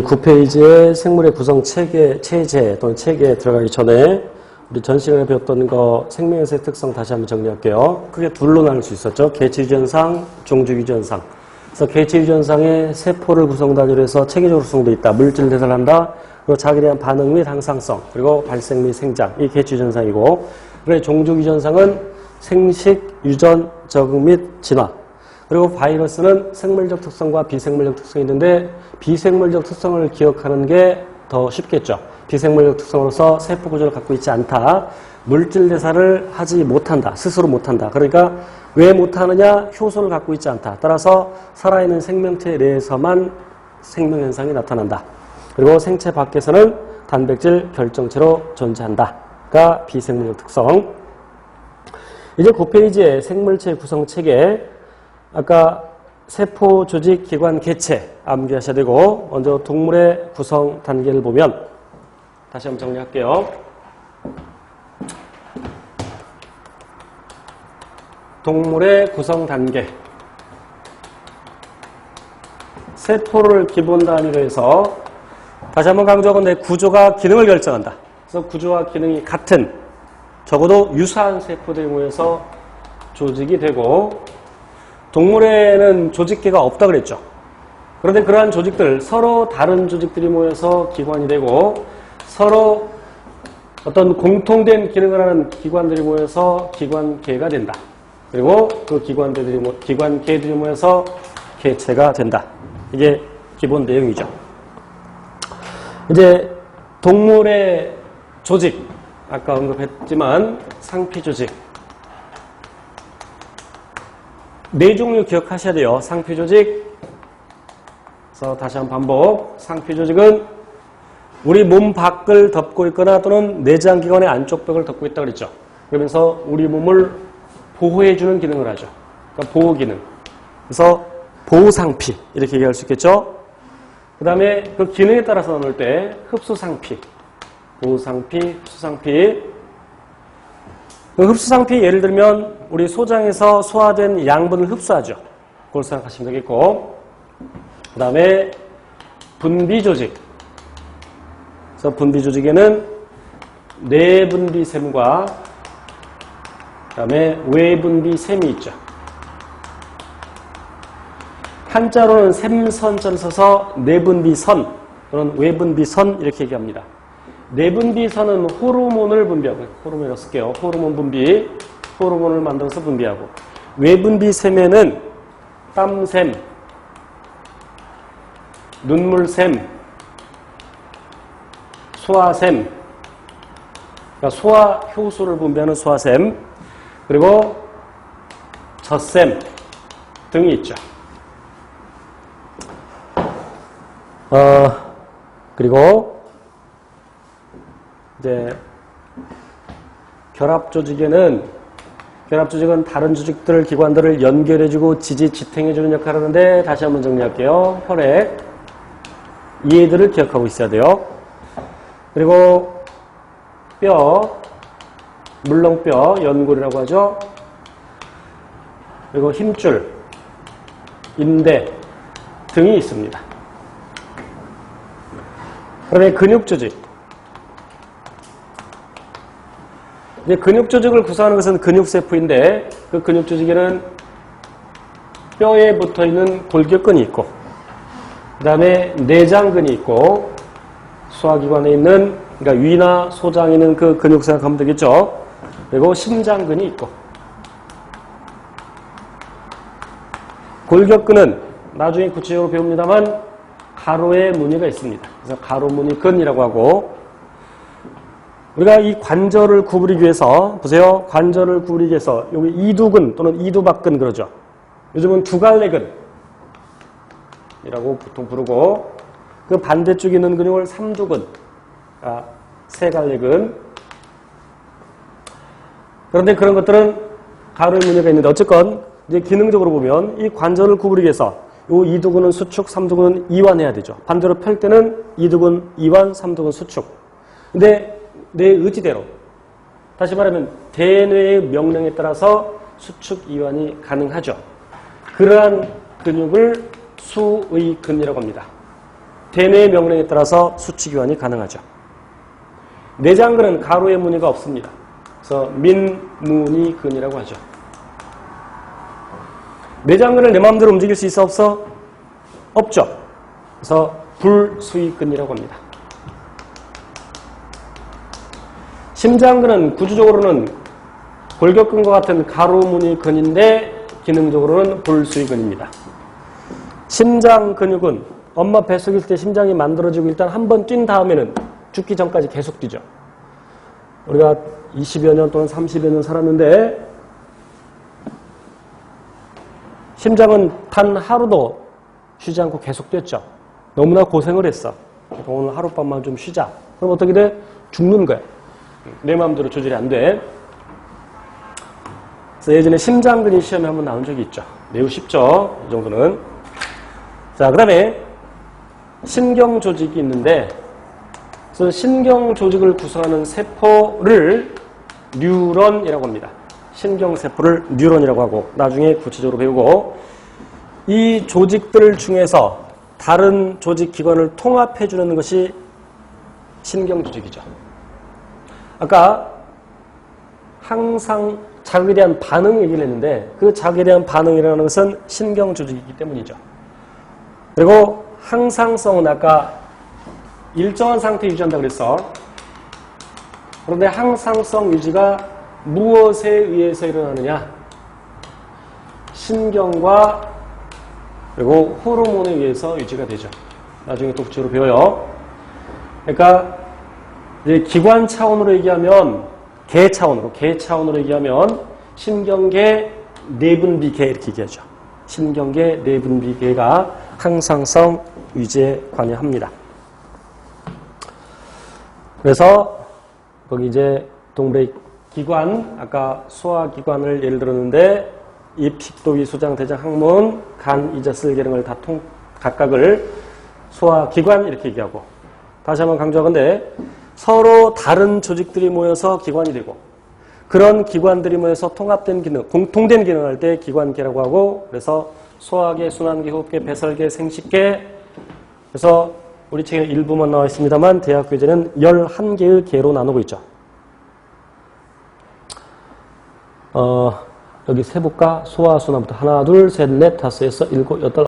9페이지의 생물의 구성 체제 또는 체계에 들어가기 전에 우리 전 시간에 배웠던 거 생명연쇄의 특성 다시 한번 정리할게요. 크게 둘로 나눌 수 있었죠. 개체유전상, 종주유전상. 그래서 개체유전상의 세포를 구성 단위로 해서 체계적으로 구성되어 있다. 물질 대사를 한다. 그리고 자기에 대한 반응 및 항상성, 그리고 발생 및 생장. 이 개체유전상이고, 그리고 종주유전상은 생식, 유전, 적응 및 진화. 그리고 바이러스는 생물적 특성과 비생물적 특성이 있는데 비생물적 특성을 기억하는 게 더 쉽겠죠. 비생물적 특성으로서 세포 구조를 갖고 있지 않다. 물질 대사를 하지 못한다. 스스로 못한다. 그러니까 왜 못하느냐? 효소를 갖고 있지 않다. 따라서 살아있는 생명체 내에서만 생명현상이 나타난다. 그리고 생체 밖에서는 단백질 결정체로 존재한다가 비생물적 특성. 이제 9페이지의 생물체 구성 체계, 아까 세포, 조직, 기관, 개체 암기하셔야 되고, 먼저 동물의 구성 단계를 보면 다시 한번 정리할게요. 동물의 구성 단계. 세포를 기본 단위로 해서 다시 한번 강조하건대 구조가 기능을 결정한다. 그래서 구조와 기능이 같은, 적어도 유사한 세포들이 모여서 조직이 되고, 동물에는 조직계가 없다 그랬죠. 그런데 그러한 조직들, 서로 다른 조직들이 모여서 기관이 되고 서로 어떤 공통된 기능을 하는 기관들이 모여서 기관계가 된다. 그리고 그 기관계들이 모여서 개체가 된다. 이게 기본 내용이죠. 이제 동물의 조직, 아까 언급했지만 상피조직. 네 종류 기억하셔야 돼요. 상피조직. 그래서 다시 한번 반복. 상피조직은 우리 몸 밖을 덮고 있거나 또는 내장기관의 안쪽 벽을 덮고 있다고 그랬죠. 그러면서 우리 몸을 보호해주는 기능을 하죠. 그러니까 보호기능. 그래서 보호상피 이렇게 얘기할 수 있겠죠. 그 다음에 그 기능에 따라서 나눌 때 흡수상피, 보호상피, 흡수상피. 그 흡수상피 예를 들면 우리 소장에서 소화된 양분을 흡수하죠. 그걸 생각하시면 되겠고, 그 다음에 분비조직. 그래서 분비조직에는 내분비샘과 그 다음에 외분비샘이 있죠. 한자로는 샘선자를 써서 내분비선 또는 외분비선 이렇게 얘기합니다. 내분비선은 호르몬을 분비하고, 호르몬이라고 쓸게요. 호르몬 분비, 호르몬을 만들어서 분비하고, 외분비샘에는 땀샘, 눈물샘, 소화샘, 그러니까 소화 효소를 분비하는 소화샘, 그리고 젖샘 등이 있죠. 그리고 이제 결합조직은 다른 조직들, 기관들을 연결해주고 지탱해주는 역할을 하는데, 다시 한번 정리할게요. 혈액, 얘들을 기억하고 있어야 돼요. 그리고 뼈, 물렁뼈, 연골이라고 하죠. 그리고 힘줄, 인대 등이 있습니다. 그다음에 근육조직. 이제 근육조직을 구성하는 것은 근육세포인데, 그 근육조직에는 뼈에 붙어있는 골격근이 있고, 그 다음에 내장근이 있고, 소화기관에 있는, 그러니까 위나 소장에 있는 그 근육 생각하면 되겠죠. 그리고 심장근이 있고, 골격근은 나중에 구체적으로 배웁니다만 가로에 무늬가 있습니다. 그래서 가로무늬근이라고 하고, 우리가 이 관절을 구부리기 위해서, 보세요. 관절을 구부리기 위해서 여기 이두근 또는 이두박근 그러죠. 요즘은 두갈래근이라고 보통 부르고, 그 반대쪽에 있는 근육을 삼두근, 세갈래근. 그런데 그런 것들은 가로의 무늬가 있는데, 어쨌건 이제 기능적으로 보면 이 관절을 구부리기 위해서 이 이두근은 수축, 삼두근은 이완해야 되죠. 반대로 펼 때는 이두근 이완, 삼두근 수축. 근데 내 의지대로, 다시 말하면 대뇌의 명령에 따라서 수축 이완이 가능하죠. 그러한 근육을 수의근이라고 합니다. 대뇌 명령에 따라서 수치교환이 가능하죠. 내장근은 가로의 무늬가 없습니다. 그래서 민무니근이라고 하죠. 내장근을 내 마음대로 움직일 수 있어 없어? 없죠. 그래서 불수의근이라고 합니다. 심장근은 구조적으로는 골격근과 같은 가로무늬근인데 기능적으로는 불수의근입니다. 심장 근육은 엄마 뱃속일 때 심장이 만들어지고 일단 한 번 뛴 다음에는 죽기 전까지 계속 뛰죠. 우리가 20여 년 또는 30여 년 살았는데 심장은 단 하루도 쉬지 않고 계속 뛰었죠. 너무나 고생을 했어. 오늘 하룻밤만 좀 쉬자. 그럼 어떻게 돼? 죽는 거야. 내 마음대로 조절이 안 돼. 그래서 예전에 심장근이 시험에 한번 나온 적이 있죠. 매우 쉽죠. 이 정도는. 자, 그 다음에 신경조직이 있는데, 그래서 신경조직을 구성하는 세포를 뉴런이라고 합니다. 신경세포를 뉴런이라고 하고, 나중에 구체적으로 배우고, 이 조직들 중에서 다른 조직기관을 통합해주는 것이 신경조직이죠. 아까 항상 자극에 대한 반응 얘기를 했는데 그 자극에 대한 반응이라는 것은 신경조직이기 때문이죠. 그리고 항상성은 아까 일정한 상태 유지한다고 그랬어. 그런데 항상성 유지가 무엇에 의해서 일어나느냐? 신경과 그리고 호르몬에 의해서 유지가 되죠. 나중에 또 구체적으로 배워요. 그러니까 이제 기관 차원으로 얘기하면 개 차원으로 얘기하면 신경계 내분비계 이렇게 얘기하죠. 신경계 내분비계가 항상성 유지에 관여합니다. 그래서 거기 이제 동물의 기관, 아까 소화기관을 예를 들었는데 입, 식도, 위, 소장, 대장, 항문, 간, 이자, 쓸, 계령을 다 각각을 소화기관 이렇게 얘기하고 다시 한번 강조하건데 서로 다른 조직들이 모여서 기관이 되고 그런 기관들이 모여서 통합된 기능, 공통된 기능을 할 때 기관계라고 하고 그래서 소화계, 순환계, 호흡계, 배설계, 생식계 그래서 우리 책에 일부만 나와 있습니다만 대학 교재는 11개의 계로 나누고 있죠. 여기 세볼까? 소화, 순환부터 하나, 둘, 셋, 넷, 다섯, 여섯, 일곱, 여덟